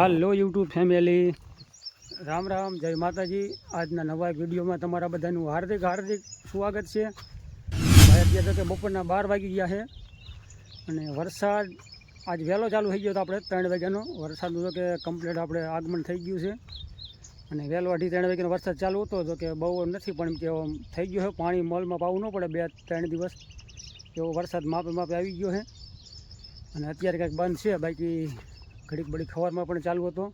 હાલો YouTube family, Ram Ram, જય માતાજી। આજના નવા વિડીયોમાં તમારા બધાનું હાર્દિક હાર્દિક સ્વાગત છે। ભાઈ અત્યારે તો બપોરના 12 વાગી ગયા છે અને વરસાદ આજ વહેલો ચાલુ થઈ ગયો હતો। આપણે 3 વાગ્યાનો વરસાદનું તો કે કમ્પ્લીટ આપણે આગમન થઈ ગયું છે અને વહેલો 2:30 વાગ્યાનો વરસાદ ચાલુ હતો તો કે બહુ નથી પણ કે થઈ ગયો છે। પાણી મોલમાં પાવું ન પડે 2-3 દિવસ એવો વરસાદ માપે માપે આવી ગયો છે અને અત્યારે કંઈક બંધ છે। બાકી ઘડીક બડી ખવારમાં પણ ચાલુ હતો।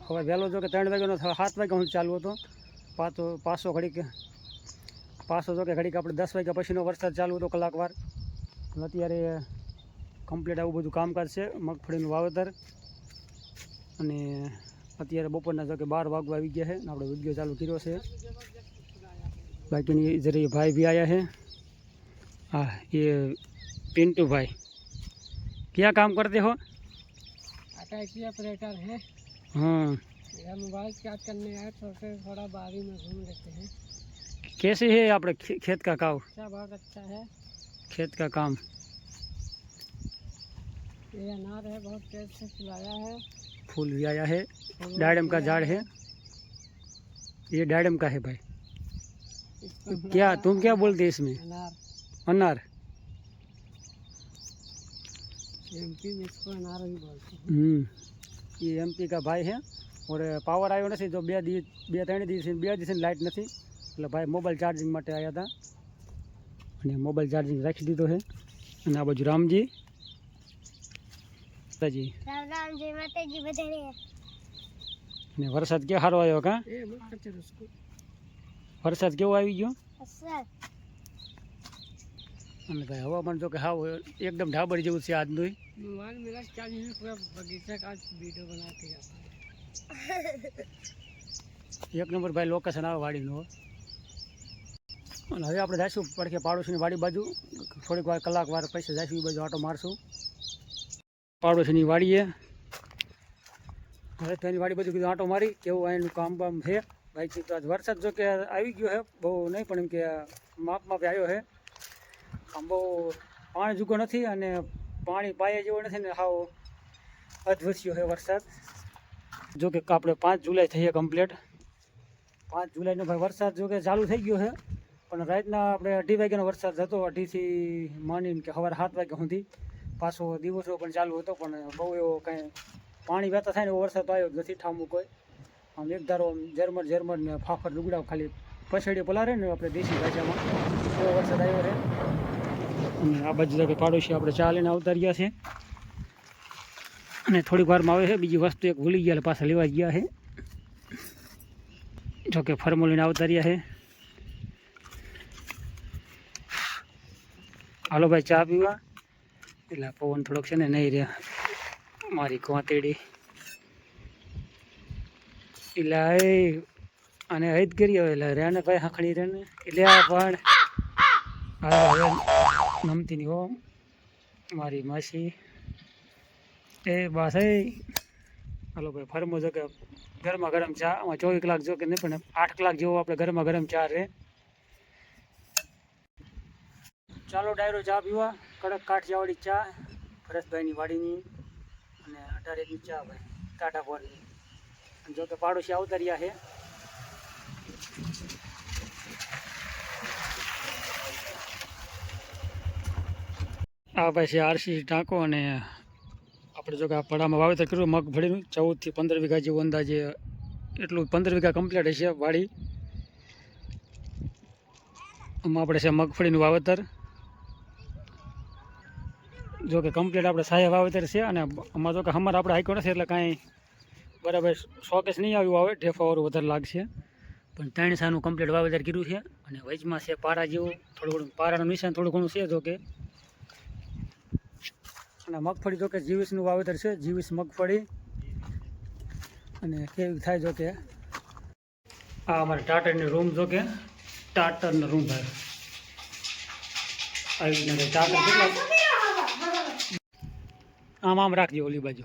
હવે વહેલો જો કે 3 વાગ્યાનો 7 વાગ્યા સુધી ચાલુ હતો। પાછો જો કે ઘડીક આપણે 10 વાગ્યા પછીનો વરસાદ ચાલુ હતો કલાકવાર। અત્યારે કમ્પ્લીટ આવું બધું કામકાજ છે મગફળીનું વાવેતર અને અત્યારે બપોરના જો કે 12 વાગવા આવી ગયા છે અને આપણે વિડીયો ચાલુ કર્યો છે। બાકીની જરી ભાઈ भी आया है। हाँ, ये पिंटू भाई क्या काम करते हो? आईटी ऑपरेटर है। हाँ, यह मोबाइल चार्ज करने आए तो फिर थोड़ा बारी में घूम लेते हैं। कैसे है आप खेत का काम? अच्छा, बहुत अच्छा है खेत का काम। ये अनार है, बहुत तेज से खिलाया है। फूल भी आया है, डायडम का झाड़ है। ये डायडम का है भाई। क्या तुम क्या बोलते हैं इसमें? अनार। अनार एमपी में इसको अनार ही बोलते हैं। ये एमपी का भाई है और पावर आयो नहीं जो 2-3 દિવસ લાઇટ નથી એટલે ભાઈ મોબાઈલ ચાર્જિંગ માટે આવ્યા હતા અને મોબાઈલ ચાર્જિંગ રાખી દીધો છે। અને આ બાજુ રામજી માતાજી, राम राम, जय माता जी बधाई। અને વરસાદ કે સારો આવ્યો કા? ए मत कचर उसको। વરસાદ કેવો આવી ગયો अच्छा, અને ભાઈ હવામાન જો કે હાવ એકદમ ઢાબર જેવું છે આજનું। मोबाइल मेरा चार्ज नहीं, पूरा बगीचा का वीडियो बना के जाता है। એક નંબર ભાઈ લોકેશન આવે વાડીનું। અને હવે આપણે જઈશું પડખે પાડોશીની વાડી બાજુ થોડીક વાર કલાક વાર પછી જઈશું એ બાજુ આટો મારશું પાડોશીની વાડીએ। હવે તો એની વાડી બાજુ કીધું આટો મારી કેવું અહીંનું કામ બામ છે। બાકી તો આજ વરસાદ જો કે આવી ગયો છે, બહુ નહીં પણ એમ કે માપે આવ્યો છે। આમ બહુ પાણી જુગો નથી અને પાણી પાયા જેવો નથી ને હાવ અધવસ્યો છે વરસાદ। જો કે આપણે 5 જુલાઈ થઈએ કમ્પ્લીટ। 5 જુલાઈનો ભાઈ વરસાદ જો કે ચાલુ થઈ ગયો છે પણ રાતના આપણે 2:30 વાગ્યાનો વરસાદ હતો। 2:30થી માંડીને કે સવારે 7 વાગ્યા સુધી પાછો દિવસો પણ ચાલુ હતો પણ બહુ એવો કાંઈ પાણી વહેતા થાય ને એવો વરસાદ આવ્યો જ નથી ઠામું કોઈ। આમ એક ધારો ઝરમર ને ફાફર લુગડા ખાલી પછેડીએ પલારે ને આપણે દેશી ભાષામાં એવો વરસાદ આવ્યો છે। અને આ બાજુ કે પાડોશી આપણે ચા લઈને આવતા રહ્યા છે અને થોડીક વારમાં આવે છે। બીજી વસ્તુ એક ભૂલી ગયા પાછા લેવા ગયા છે। જો કે ફરમો લઈને આવતા રહ્યા છે। હાલો ભાઈ ચા પીવા। એટલે પવન થોડોક છે ને નહીં રહ્યા મારી કોંતેડી એટલે અને હૈદ કરી હવે એટલે રહ્યા ને ભાઈ હાંકડી રહે ને એટલે પણ હવે નમતી નહીં હો મારી માસી એ બસ હાલો ભાઈ ફરમો જો કે ગરમા ગરમ ચા 24 કલાક જો કે નહીં પણ 8 કલાક જેવો આપણે ગરમા ગરમ ચા રહે। ચાલો ડાયરો ચા પીવા, કડક કાઠિયાવાડી ચા ફરેશભાઈની વાડીની અને 18 ચા ભાઈ ટાટા પોરની। જો કે પાડોશી આવતા રહ્યા છે। આ ભાઈ છે આરસી ટાંકો અને આપણે જો કે આ પડામાં વાવેતર કર્યું મગફળીનું 14 થી 15 વીઘા જેવું અંદાજે એટલું 15 વીઘા કમ્પ્લીટ હશે વાડી। આમાં આપણે છે મગફળીનું વાવેતર જો કે કમ્પ્લીટ આપણે સાયા વાવેતર છે અને આમાં જો કે હમર આપણે હાઈકો નથી એટલે કાંઈ બરાબર શોકેસ નહીં આવ્યું આવે, ઢેફાવાળું વધારે લાગશે પણ 3 સાનું કમ્પ્લીટ વાવેતર કર્યું છે। અને વચમાં છે પારા જેવું થોડું ઘણું પારાનું નિશાન થોડું ઘણું છે જો કે। અને મગફળી જો કે જીવીસનું વાવેતર છે, જીવીસ મગફળી અને કેવી થાય જો કે આ અમારે ટાટરની રૂમ જો કે ટાટરનો રૂમ ભાઈ આવી રીતના ટાટર કેટલા આમ રાખજો ઓલી બાજુ।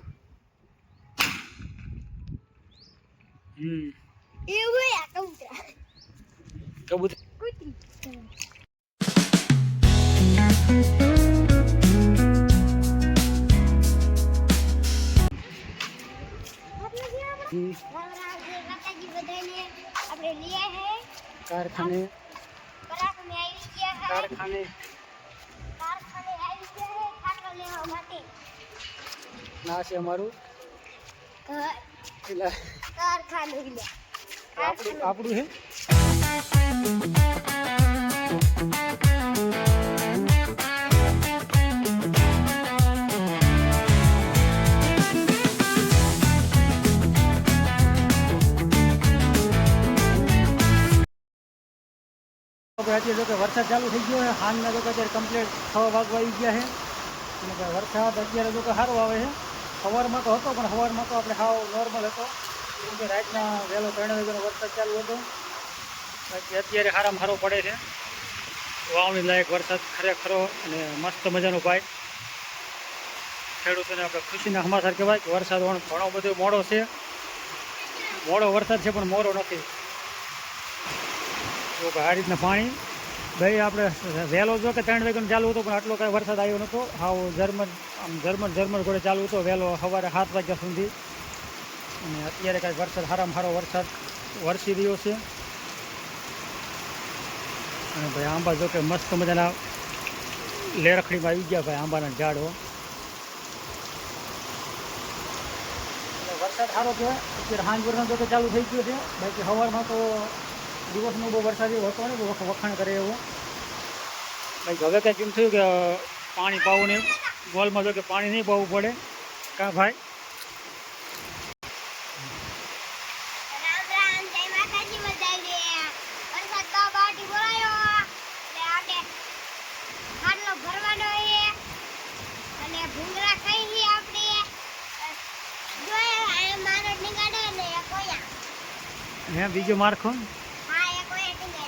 કબૂતર આપણે લીએ હે કારખાને પરાઠ में આવી ગયા હે કારખાને કારખાને આવી ગયા હે ખાટલો લેવા માટે ના છે અમારું ઘર પેલા કારખાને લે આપણું છે. અત્યારે જો કે વરસાદ ચાલુ થઈ ગયો છે. હાલના જો કે અત્યારે કમ્પ્લીટ 6 વાગવા આવી ગયા છે અને ભાઈ વરસાદ અત્યારે જો કે સારો આવે છે. સવારમાં તો હતો પણ સવારમાં તો આપણે સાવ નોર્મલ હતો કેમ કે રાતના વહેલો 3 વાગ્યાનો વરસાદ ચાલુ હતો. બાકી અત્યારે સારામાં સારો પડે છે. વાવણી લાયક વરસાદ ખરેખરો અને મસ્ત મજાનો પાય. ખેડૂતોને આપણે ખુશીના સમાચાર કહેવાય કે વરસાદ ઘણો બધો મોડો છે. મોડો વરસાદ છે પણ મોડો નથી. તો આ રીતના પાણી ભાઈ આપણે વહેલો જો કે 3 વાગ્યાનો ચાલુ હતો પણ આટલો કાંઈ વરસાદ આવ્યો નહોતો. હાવ જર્મન ઘોડે ચાલુ હતો વહેલો સવારે 7 વાગ્યા સુધી. અને અત્યારે કાંઈ વરસાદ સારામાં સારો વરસાદ વરસી રહ્યો છે. અને ભાઈ આંબા જો કે મસ્ત મજાના લેરખડીમાં આવી ગયા ભાઈ આંબાના ઝાડો. વરસાદ સારો કહેવાય. અત્યારે સાંજ વરસાદ જો કે ચાલુ થઈ ગયો છે. બાકી સવારમાં તો દિવસનો બહુ વરસાદ એવો હતો ને બહુ વખાણ કરે એવો. બાકી હવે કંઈક એમ થયું કે પાણી પાવું નહીં મોલમાં જો કે પાણી નહીં પાવું પડે. કાં ભાઈ રામ રામ જય માતાજી બધાને વરસાદ તો બાટી બોલાયો એટલે આપણે ખાટલો ભરવાનો છે અને ભૂંગળા ખાઈ છે આપણે જોયા આ મારો નીકળે ને કોયા હે બીજો માળખો હા એ કોયા નીકળે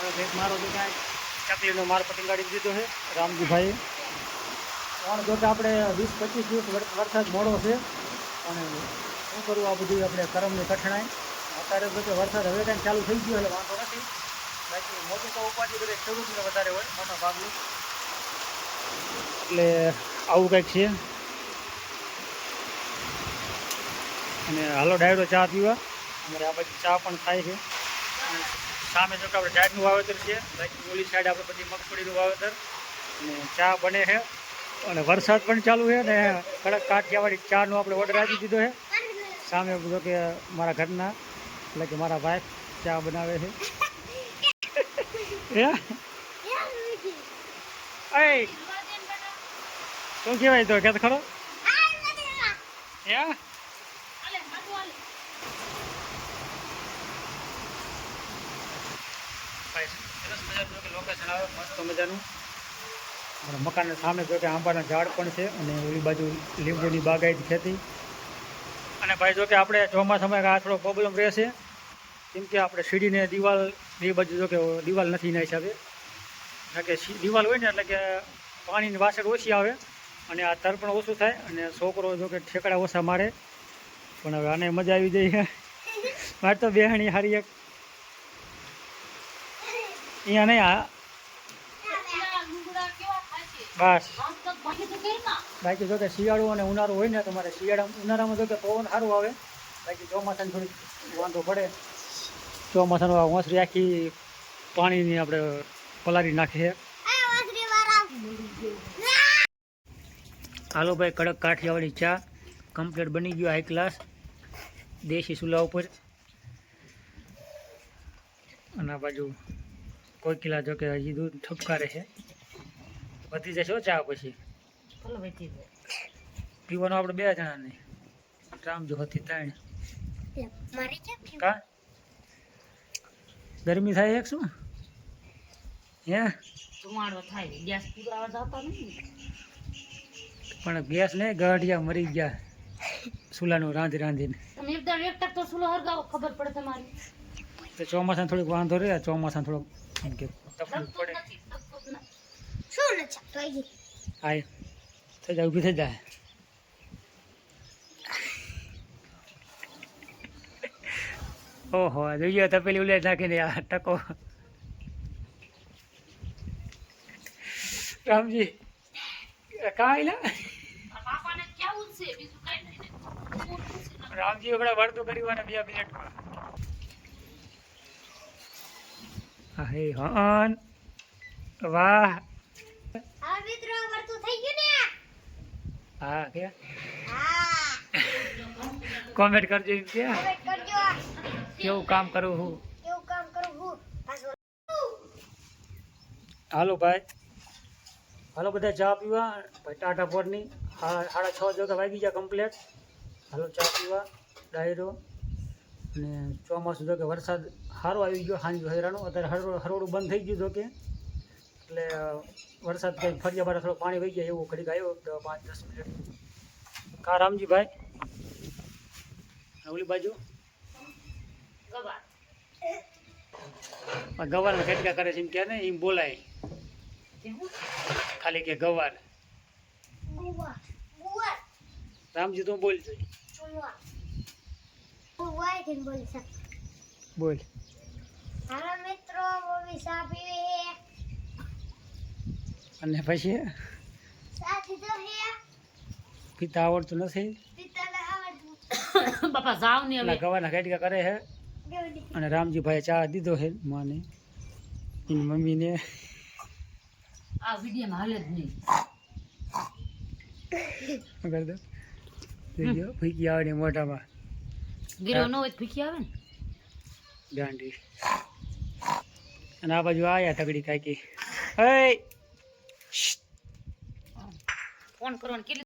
હવે મારો જો કાંઈ ચકલીનો માળખો ટીંગાડી દીધો છે રામજીભાઈએ. પણ જો કે આપણે 20-25 દિવસ વરસાદ મોડો છે અને શું કરવું આ બધું આપણે કરમની કઠણાઈ. અત્યારે જો કે વરસાદ હવે કાંઈ ચાલુ થઈ ગયો એટલે વાંધો નથી. બાકી મોટી તો ઉપાધિ બધે ખેડૂતને વધારે હોય મોટા ભાગની. એટલે આવું કંઈક છે. અને હાલો ડાયરો ચા પીવા. અમારે આ બાજુ ચા પણ થાય છે. અને સામે જો કે આપણે ડાયરનું વાવેતર છે. બાકી ઓલી સાઈડ આપણે બધી મગફળીનું વાવેતર અને ચા બને છે. અને વરસાદ પણ ચાલુ છે ને કડક કાઠિયાવાડી ચાનો આપણે ઓર્ડર આપી દીધો છે. સામે જો કે મારા ઘરના એટલે કે મારા વાઈફ ચા બનાવે છે. હે શું કહેવાય તો કે ખરો હે લોકેશન આવે મસ્ત મજાનું. મકાનની સામે જો કે આંબાના ઝાડ પણ છે અને ઓલી બાજુ લીંબુની બાગાયતી ખેતી. અને ભાઈ જો કે આપણે ચોમાસામાં આ થોડો પ્રોબ્લેમ રહેશે કેમ કે આપણે સીડીને દિવાલ એ બાજુ જો કે દિવાલ નથી એના હિસાબે. કારણ કે દિવાલ હોય ને એટલે કે પાણીની વાસણ ઓછી આવે અને આ તર પણ ઓછું થાય અને છોકરો જો કે ઠેકડા ઓછા મારે. પણ હવે આને મજા આવી જાય. મારે તો બેહણી હારી એક અહીંયા નહીં આ બસ. બાકી જો કે શિયાળો અને ઉનાળો હોય ને તમારે ઉનાળામાં જો કે પવન સારું આવે. બાકી ચોમાસાને થોડીક વાંધો પડે. ચોમાસાનું આ ઓસરી આખી પાણીની આપણે પલારી નાખીએ. હાલો ભાઈ કડક કાઠિયાવાડી ચા કમ્પ્લીટ બની ગયો હાઈ ક્લાસ દેશી ચૂલા ઉપર. અને આ બાજુ કોઈ કિલા જો કે હજી દૂધ ઠપકારે છે. વધી જશે ચા પછી પીવાનું આપણે 2 જણાને રામજો હતી 3 કા ગરમી થાય એક શું હે પણ ગેસ નહીં ગાંઠિયા મરી ગયા ચૂલાનું રાંધીને. તો ચોમાસાને થોડીક વાંધો રહે. ચોમાસાને થોડોક એમ કે તકલીફ પડે. હાય થઈ જાય ઊભી થઈ જાય. ઓહો જોઈએ તો પેલી ઉલે નાખીને આ ટકો રામજી કાંઈ લા રામજી હમણાં વર્તું કર્યું અને 2 મિનિટમાં હા હે હન વાહ હવે મિત્રો વર્તું થઈ ગયું ને હા કે હા કોમેન્ટ કરજો એમ કે કમેન્ટ કરજો કેવું કામ કરું હું કેવું કામ કરું હું પાછું હાલો ભાઈ હાલો બધા ચા પીવા ભાઈ ટાટા પોરની 6:30 જેવા વાગી ગયા કમ્પ્લેટ હાલો ચા પીવા ડાયરો અને ચોમાસું જો કે વરસાદ સારો આવી ગયો સાંજ હેરાનો અત્યારે હરોડું બંધ થઈ ગયું જો કે એટલે વરસાદ કંઈક ફર્યા બાર થોડું પાણી વહી ગયા એવું ઘડીક આવ્યો 5-10 મિનિટ કા રામજીભાઈ ઓલી બાજુ ગવારના ખેટકા કરે છે એમ કે ને એમ બોલાય ખાલી કે ગવાર ગુવા ગુવા રામજી તું બોલ છે ગુવા ગુવા કેમ બોલી શક બોલ હાલો મિત્રો મમ્મી ચા પીવે અને પછી ચા દીધો હે પીતા આવડતું નથી પિતાને આવડતું બાપા જાવ ને હવે ગવારના ખેટકા કરે છે દેવડી અને રામજીભાઈ ચા દીધો છે માને એની મમ્મીને આ વિડીયોમાં હાલે જ નહીં કરી દો જોઈજો ફીકી આવે ને મોઢામાં ગીરો ન હોય તો ફીકી આવે ને ગાંડી અને આ બાજુ આયા તગડી કાકી હે ફોન કરવાનું કેટલી